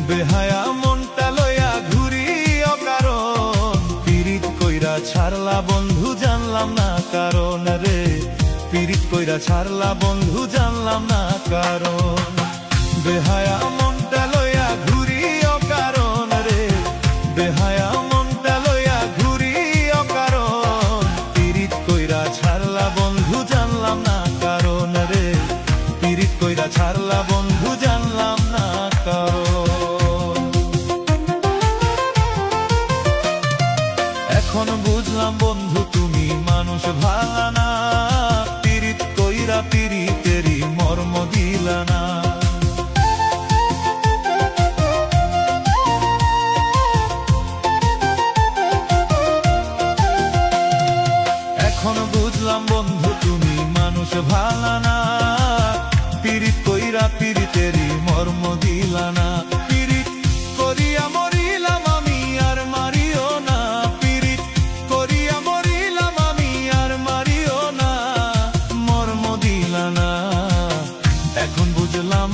বেহায়া মনটা লইয়া ঘুরি অকারণ, পিরিত কইরা ছাড়লা বন্ধু জানলাম না কারণ রে, পিরিত কইরা ছাড়লা বন্ধু জানলাম না কারণ। বেহায়া মনটা লইয়া ঘুরি অকারণ রে, বেহায়া মনটা লইয়া ঘুরি অকারণ, পিরিত কইরা ছাড়লা বন্ধু জানলাম না কারণ রে, পিরিত কইরা ছাড়লা বন্ধু জানলাম না কারণ। এখন বুঝলাম বন্ধু তুমি মানুষ ভালা না, পিরিত কইরা পিরিতেরই মর্ম দিলা না। এখন বুঝলাম বন্ধু তুমি মানুষ ভালা না, পিরিত কইরা পিরিতেরই মর্ম দিলা না। পিরিত করিয়া মরিলাম আমি আর মারিও না, পিরিত করিয়া মরিলাম আমি আর মারিও না, মর্ম দিলা না। এখন বুঝলাম